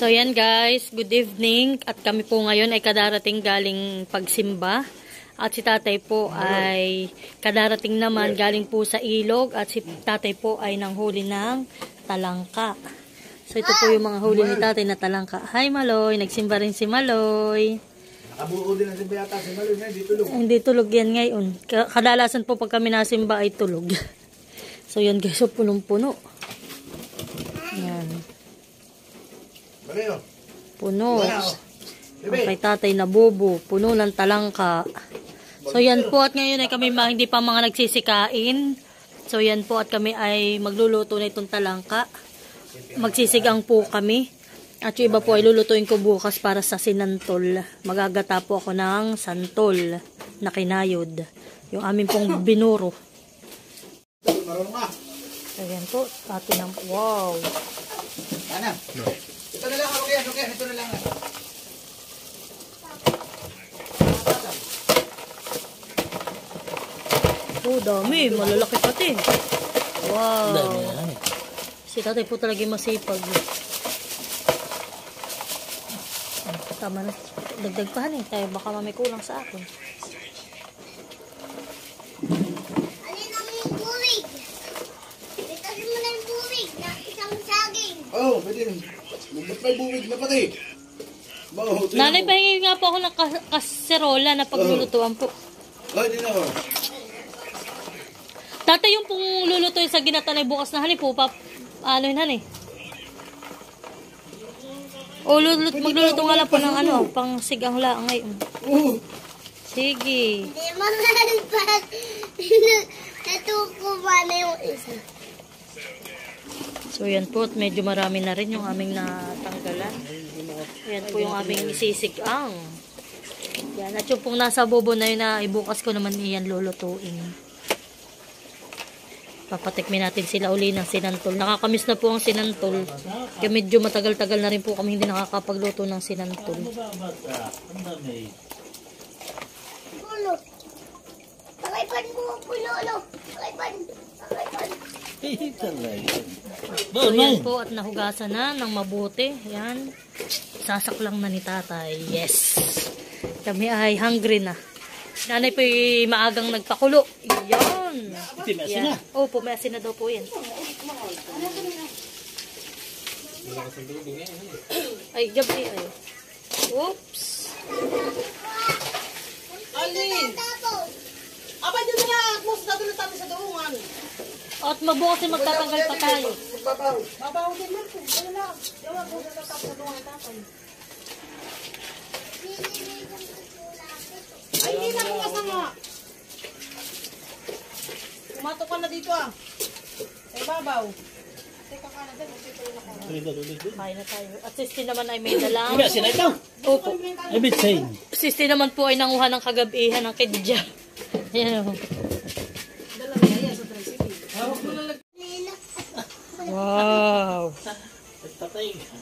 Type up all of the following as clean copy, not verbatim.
So yan guys, good evening. At kami po ngayon ay kadarating galing pagsimba. At si tatay po ay kadarating naman galing po sa ilog. At si tatay po ay nanghuli ng talangka. So ito po yung mga huli ni tatay na talangka. Hi Maloy, nagsimba rin si Maloy. Nakabuo din ang simba yata si Maloy na, hindi tulog. Hindi tulog yan ngayon. Kadalasan po pag kami nasimba ay tulog. So yan guys, so punong-puno. Yan. Puno. Ang kay tatay na bobo. Puno ng talangka. So yan po at ngayon ay kami hindi pa mga nagsisikain. So yan po at kami ay magluluto na itong talangka. Magsisigang po kami. At yung iba po ay lulutuin ko bukas para sa sinantol. Magagata po ako ng santol na kinayod. Yung amin pong binuro. So yan po. Atin ang wow. Ano? Ito na lang ako yan. Okay, ito na lang. Oh, dami. Malalaki pati. Wow. Si tatay po talaga masipag. Tama na. Dagdag pa han eh. Tayo baka may kulang sa akin. Alin ang yung buwig? Itasin mo na yung buwig na isang saging. Oo, pwede rin. Ba't may buwig na pati? Nanay, pahingi nga po ako ng kaserola na paglulutuan po. Ay, di na ako. Tatay, yung pong lulutuin sa ginatanay bukas na hani po, ano yun hani? O, magluluto nga lang po ng ano, pang sigang laang ngayon. Oo. Sige. Hindi mahal pa. Natuko ba na yung isa? So, yan po. At medyo marami na rin yung aming natanggalan. Yan po yung aming sisigang. Yan. At yung pong nasa bobo na yun na ibukas ko naman iyan lulutuin. Papatikmin natin sila uli ng sinantol. Nakakamiss na po ang sinantol. Kaya medyo matagal-tagal na rin po kami hindi nakakapagluto ng sinantol. Pulo. Pakaipan mo, pulo. Pakaipan. So yan po at nahugasan na ng mabuti. Yan. Sasaklang na ni tatay. Yes. Kami ay hungry na. Nanay po maagang nagpakulo. Yan. Yan. Opo, may asin na daw po yan. Ay, gabi ay. Oops. Alin? Aba, dyan na lang. Mas dadulot natin sa doongan. At mabukas din magtatanggal pa tayo. Babaw din man po. Ano lang. Ewan ko na tapos sa doongan tatay. Ay, hindi na po kasama. Kumato ka na dito ah. Ay, babaw. Teka ka na dyan. Kain na tayo. At sisti naman ay may dalang. Iya, sila ito. Opo. Ay, bitsain. Sisti naman po ay nanguha ng kagabihan ng kidya. Yan o. Wow.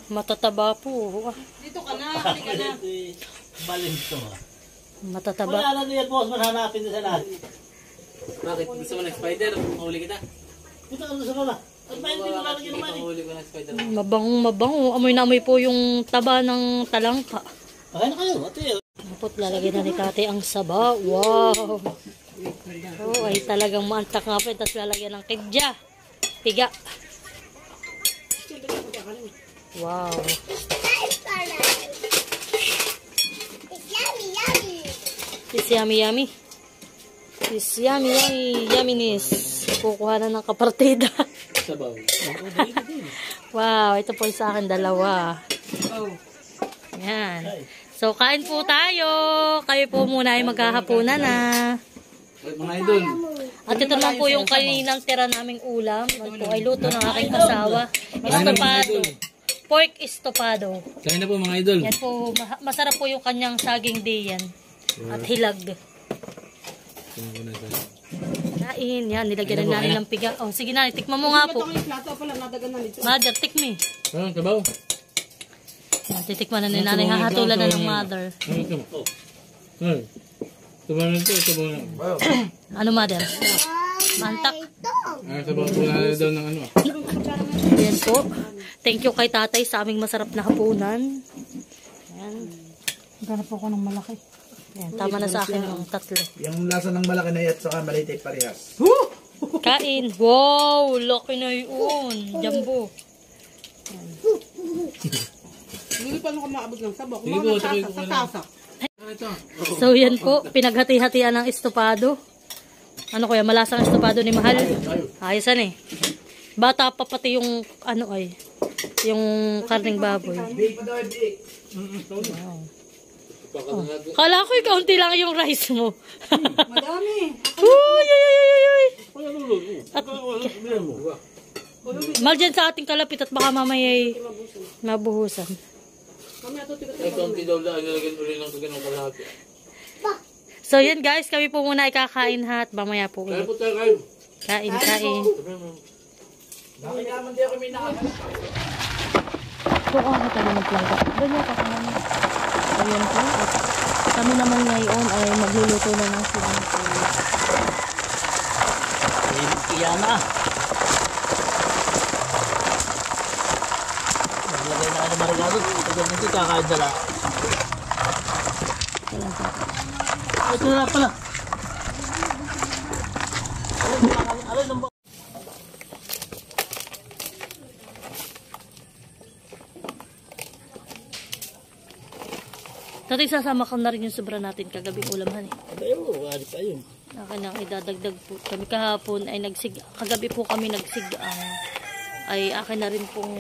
Matataba po. Dito ka na. Hali ka na. Balin ito ha. Matataba. Wala na niya boss, manhanapin na sa lahat. Bakit? Gusto mo ng spider? Mahuli kita? Punta ka sa lola. At may hindi ko lalagyan naman eh. Mahuli ko ng spider. Mabangong mabango. Amoy na amoy po yung taba ng talangka. Kaya na kayo, ate. Kapot lalagyan na ni Kate ang saba. Wow. Oh, ay talagang maantak nga po. Tapos lalagyan ng kidya. Tiga. Wow. It's yummy yummy. It's yummy yummy yumminess. Kukuha na ng kapartida. Sabaw. Wow, ito po sa akin dalawa. Yan. So, kain po tayo. Kayo po muna ay maghahapunan na. Mga idol. At ito naman po yung kaninang tira naming ulam. Ito po ay luto ng aking asawa. Estopado. Pork estopado. Kain na po mga idol. Yan po, masarap po yung kanyang saging diyan. At hilag. Kain, yan. Nilagyan na namin ng piga. Oh, sige na, tikman mo nga po. Mother, tikmi. Ano, sabaw? Yan, titikman na ni nanay. Hahatulan na ng mother. Sabaw na ito, sabaw na. Ano mother? Mantak. Sabaw po na daw ng ano. Yan po. Thank you kay tatay sa aming masarap na hapunan. Ayan. Maghanap ako ng malaki. Ayan, tama na sa akin yung tatlo. Yung lasa ng malaki na yat saka maliit ay parehas. Kain. Wow! Laki na yun. Jumbo. Hindi pa nung maabot ng sabaw. Sige po, tuloy ko na. Sasak. So yan po, pinaghati-hatian ng estopado. Ano kuya, malasang estopado ni Mahal. Ayosan eh. Bata pa pati yung ano ay, yung karning baboy. Big pa daw ay big. Kala ko kaunti lang yung rice mo. Madami. Uy, uy, uy, uy, uy. Wala lulog. Bilan mo. Mahal dyan sa ating kalapit at baka mamaya ay mabuhusan. Ay, kaunti daw lang. Nalagyan ulit lang sa ganun kalahati. So yan guys, kami po muna ay kakain ha at mamaya po Kaya ulit. po tayo kayo. Kain, kain. Bakit naman di ako may nakakala? Buka ka tayo ng plato. Ganyan ka naman. So yan po. At kami naman ngayon ay magluluto na ng sinangkol. Iyan na. Naglagay na ano maragado. Ito ganito kakain dala. Ito na pala. Alin ang Tatay, sasama ko na rin yung sobra natin kagabing ulamhan eh. Ayo, wali pa yun. Akin ang idadagdag po. Kami kahapon ay kagabi po kami ay akin na rin pong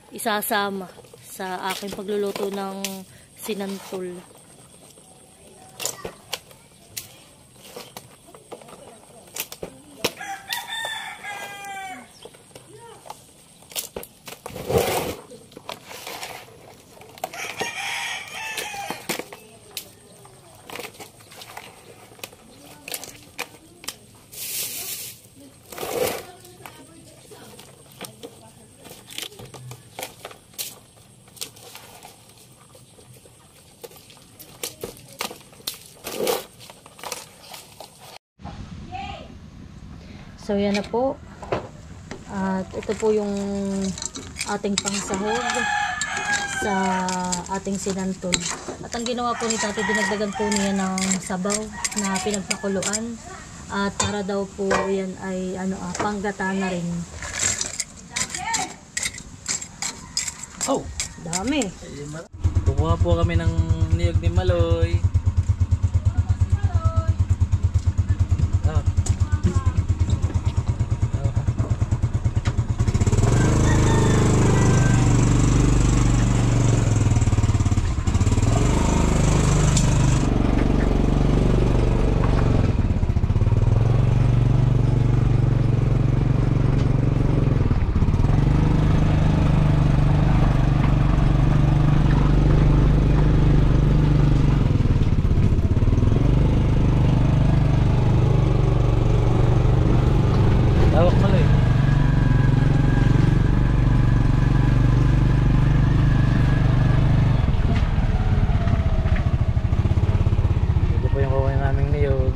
isasama sa aking pagluluto ng sinantol. So yan na po. At ito po yung ating pangsahog sa ating sinantol. At ang ginawa po ni Tati, dinagdagan po niya ng sabaw na pinagpakuluan. At para daw po yan ay panggata na rin. Oh, Dami. kukuha po kami ng niyog ni Maloy. Tawak Maloy. Ito po yung kukuha naming niyog.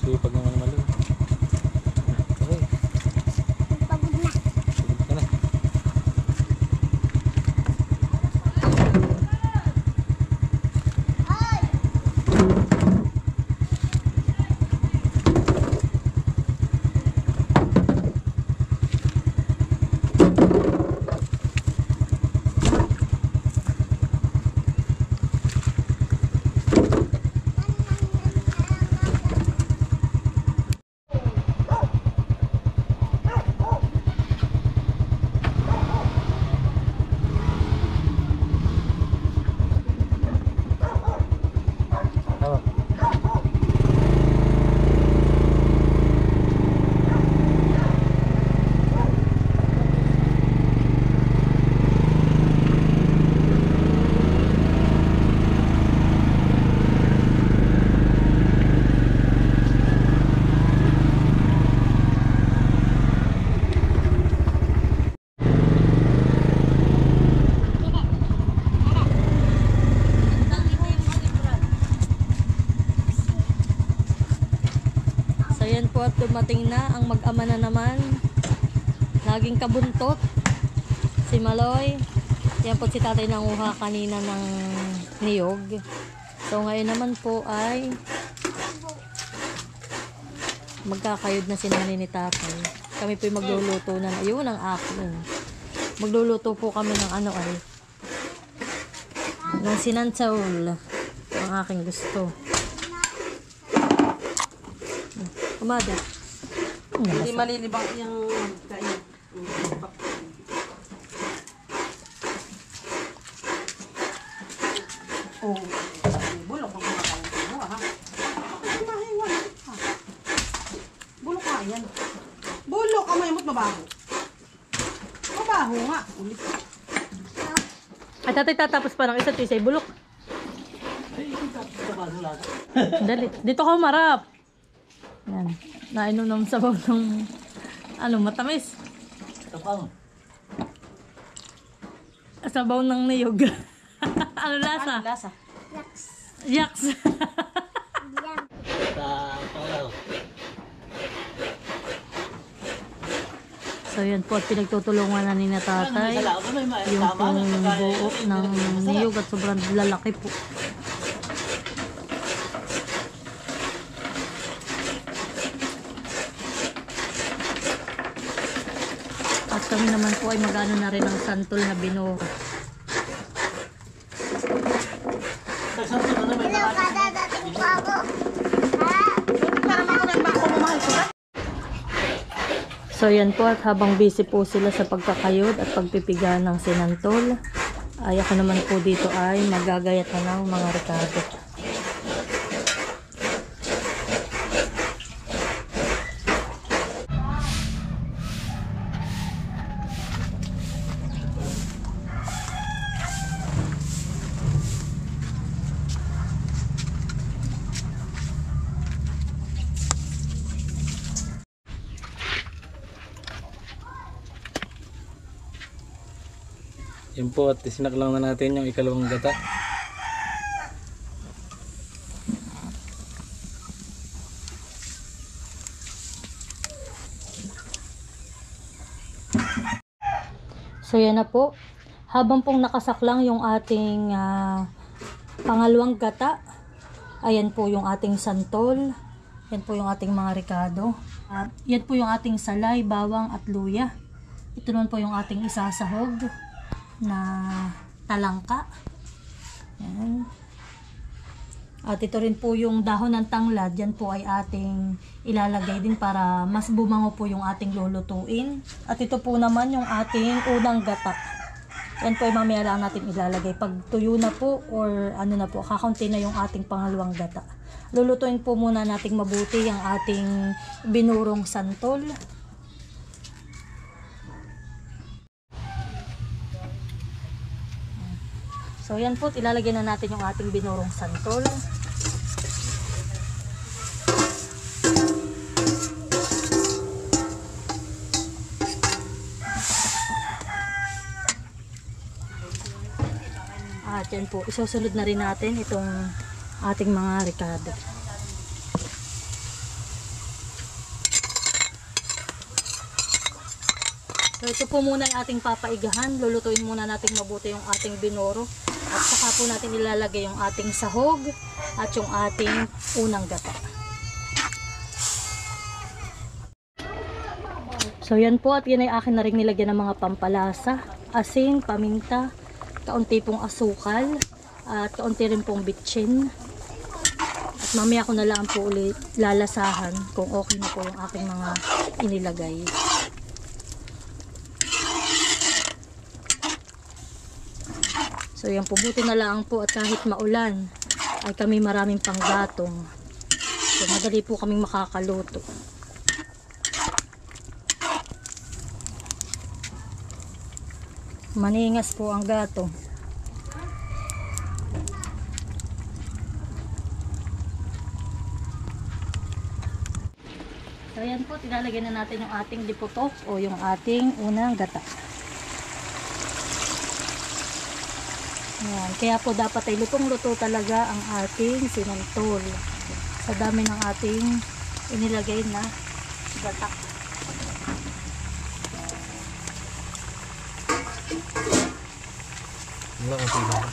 Sipag naman ni Maloy. Okay. Pagod na. Sipag ka na. ayan po at dumating na ang mag-ama na naman. Laging kabuntot. Si Maloy. Yan po si tatay nanguha kanina ng niyog. So ngayon naman po ay magkakayod na si nanay ni tatay. Kami po magluluto na. Ayun ang akin. Magluluto po kami ng ano ay ng sinansaul. Ang aking gusto. Kumada. Hindi malilibang yung kain. Oh, bulok ang kumakain mo, ha? Bulok ka yan. Bulok, amoy mo't mabaho. Mabaho nga. Ulit. Ay, tatay tatapos pa ng isa't isa. Bulok. Dali. Dito ka umarap. Yan. Nainom ng sabaw ng matamis. Tapang. Sabaw ng niyog. Ano lasa? Ano lasa? Yaks. Yaks. Yan. So yan po at pinagtutulungan na ni na tatay. Yung pong buo ng niyog at sobrang lalaki po. At kami naman po ay mag-ano na rin ng santol na binuo. Hello, kadadating po ako. Ha? Para makunan ba ako mamahal ko? So yan po at habang busy po sila sa pagkakayod at pagpipiga ng sinantol, ay ako naman po dito ay magagayat na ng mga rekado. Yan po at isinaklang na natin yung ikalawang gata. So yan na po. Habang pong nakasaklang yung ating pangalawang gata, ayan po yung ating santol. Yan po yung ating mga rekado. At yan po yung ating salay, bawang at luya. Ito naman po yung ating isasahog na talangka. Yan. At ito rin po yung dahon ng tanglad. Yan po ay ating ilalagay din para mas bumango po yung ating lulutuin. At ito po naman yung ating unang gata. Yan po ay mamaya lang natin ilalagay. Pag tuyo na po or ano na po, kakaunti na yung ating pangalawang gata. Lulutuin po muna nating mabuti ang ating binurong santol. So yan po, ilalagay na natin yung ating binurong santol. At yan po, isusunod na rin natin itong ating mga rekado. So ito po muna yung ating papaigahan. Lulutuin muna natin mabuti yung ating binoro. At saka po natin ilalagay yung ating sahog at yung ating unang gata. So yan po at yan ay akin na rin nilagyan ng mga pampalasa. Asin, paminta, kaunti pong asukal, at kaunti rin pong bitchin. At mamaya ko na lang po ulit lalasahan kung okay na po yung aking mga inilagay. So yan po, buti na lang po at kahit maulan ay kami maraming panggatong. So madali po kaming makakaluto. Maningas po ang gatong. So yan po, tinalagyan na natin yung ating diputok o yung ating unang gata. Ayan. Kaya po dapat ay lutong-luto talaga ang ating sinantol. Sa dami ng ating inilagay na gata. Wala kang siling.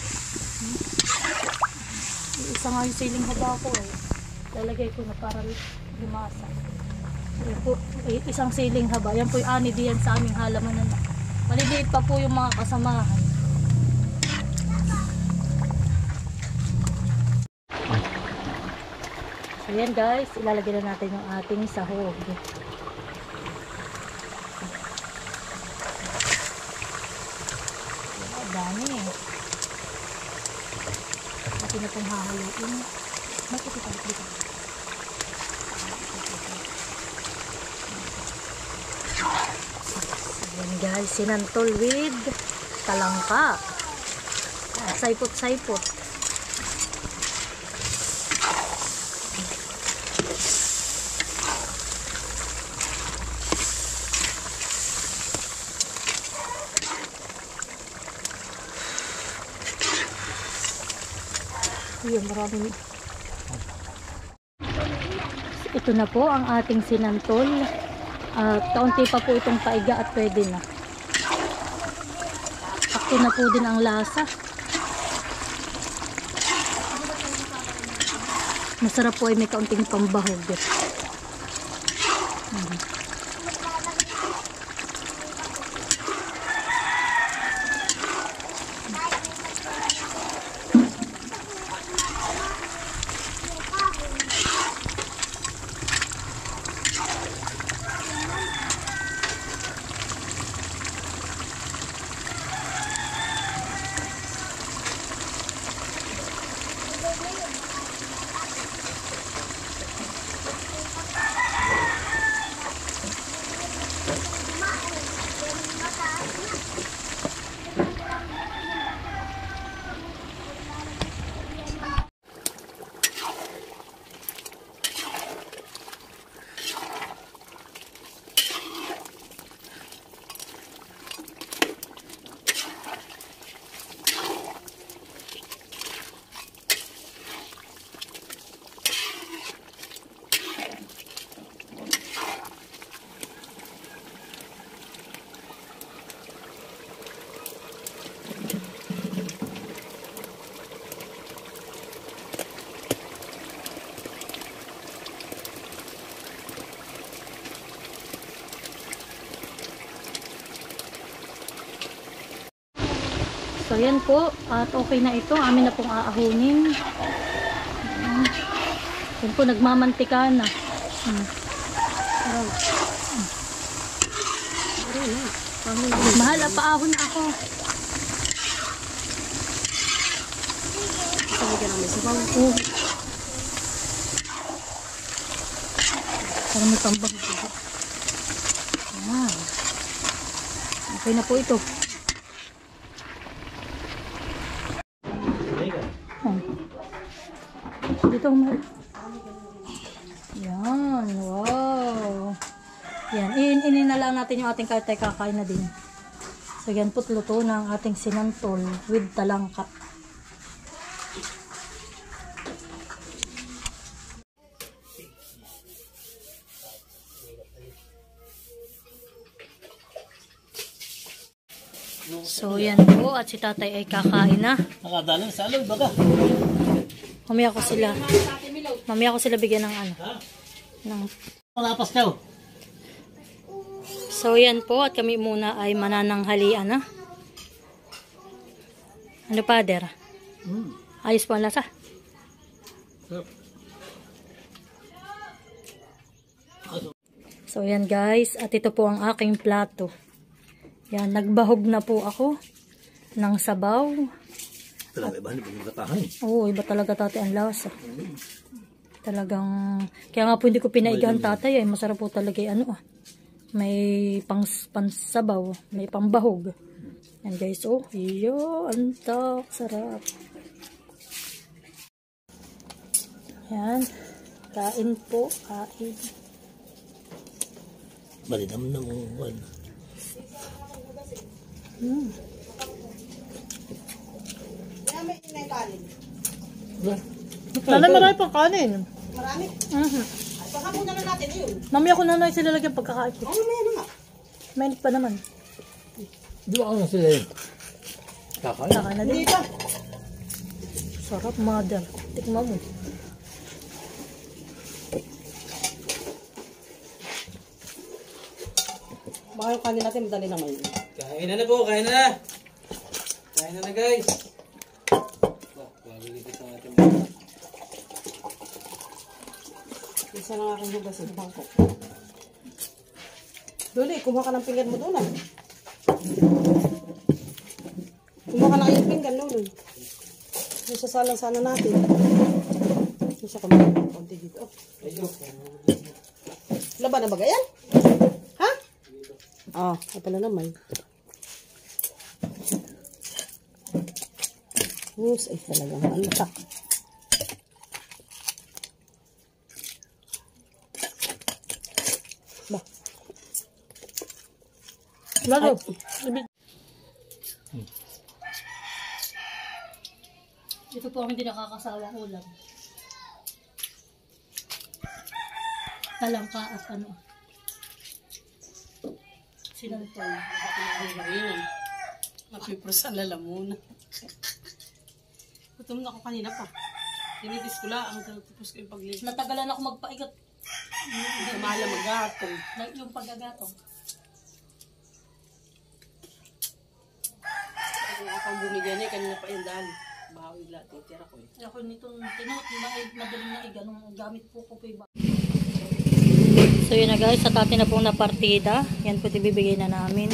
Isa nga yung siling haba ko eh. Lalagay ko na para lumasa. Yan po, isang siling haba. Yan po yung ani diyan sa aming halaman na. Maliliit pa po yung mga kasamahan. So yan guys, ilalagay na natin yung ating sahog. Dami eh. Natin na pong hahaluin. Magkakita dito. Ayan guys, sinantol with talangka. Saipot-saipot. Ayan, maraming. Ito na po ang ating sinantol. Kaunti pa po itong paiga at pwede na. Sakto na po din ang lasa. Masarap po ay may kaunting pambahog. So yan po, at okay na ito, amin na pong aahunin. Yan po, nagmamantika na. Mahal, paahon na ako. Parang may pambang. Okay na po ito. Dito mahal. Yan, wow. Yan, inin na lang natin yung ating kartay, kakain na din. So yan po, luto na ang ating sinantol with talangka. So yan po, at si tatay ay kakain na. Nakadalang sa alog, baka. Mamaya ko sila bigyan ng ano. Panapas daw. So yan po, at kami muna ay manananghalian na. Ano pader? Ayos po ang lasa. So yan guys, at ito po ang aking plato. Yan, nagbahog na po ako ng sabaw. Talaga ba? Hindi ba yung gatahan? Oo, iba talaga tatay ang lasa. Talagang, kaya nga po hindi ko pinaigahan tatay ay masarap po talaga ano ah. May pansabaw, may pambahog. Yan guys, oh, iyo, antok, sarap. Yan, kain po, kain. Balidam na mo. Sana marami pang kanin. Marami. Baka muna na natin yun. Mamaya ko na lang sila lagyan pagkakain ko. Oo, mamaya na nga. Mainit pa naman. Di ba ano sila yun? Kakain? Kakain na din. Hindi pa. Sarap, mother. Tikman mo. Baka yung kanin natin madali naman yun. Kain na po, kain na. Kain na guys. Bagalitis ang ating mga. Isa lang aking hugas ng bangko. Duli, kumuha ka ng pinggan mo doon ah. Kumuha ka ng iyong pinggan doon. Sasalang sana natin. Isa ka mga konti dito. Laban na ba yan? Ha? Ah, ay pala naman. Yes, ay talagang antak. Ba? Lalo. Ito po ang hindi nakakasawang ulam. Talangka at ano. Sinantol. Napipros ang lalamunan. Gutom na ako kanina pa. Tinipis ko lang. Tapos ko yung paglilis. Natagalan ako magpaigat. Kamala magatong. Yung paggagatong. Kung ako ang bumigyan eh, kanina pa yung daan. Bahaw yung lahat. Tira ko eh. Ako nitong tinot, madaling na iganong gamit po ko pa iba. So yun na guys, sa atin na pong na partida. Yan po ibibigay na namin.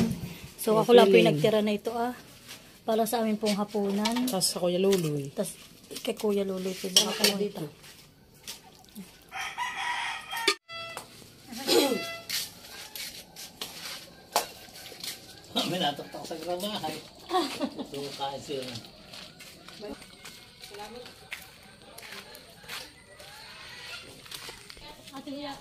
So ako lang po yung nagtira na ito para sa amin pong hapunan. Tapos ako yung luloy. Tapos kay Kuya Luloy po ba ako dito. May nataktak sa gramahay. So, kain sila. Ate Lia.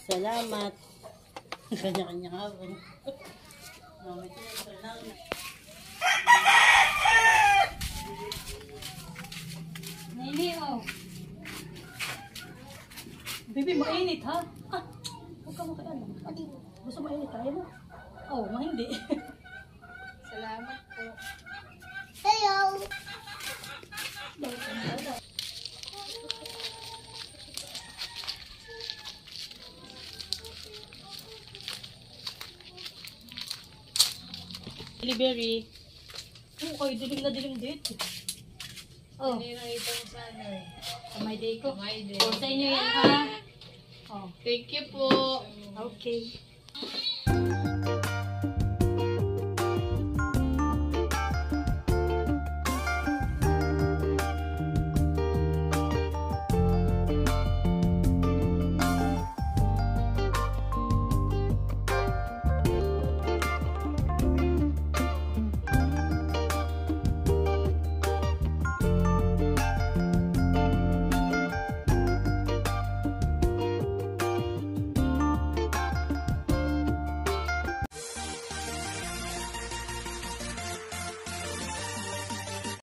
Salamat. Kanya-kanya nga. Nini, oh. Baby, mainit ha? Ah, huwag ka makailan. Gusto mainit tayo mo? Oh, mahindi. Salamat po. Hello. Delivery. Okay, dilim na dilim dito. Oh. Hindi nakita mo sana eh. Kamay day ko. Kamay day. Oh, sa inyo yan ha? Oh, Thank you po. okay.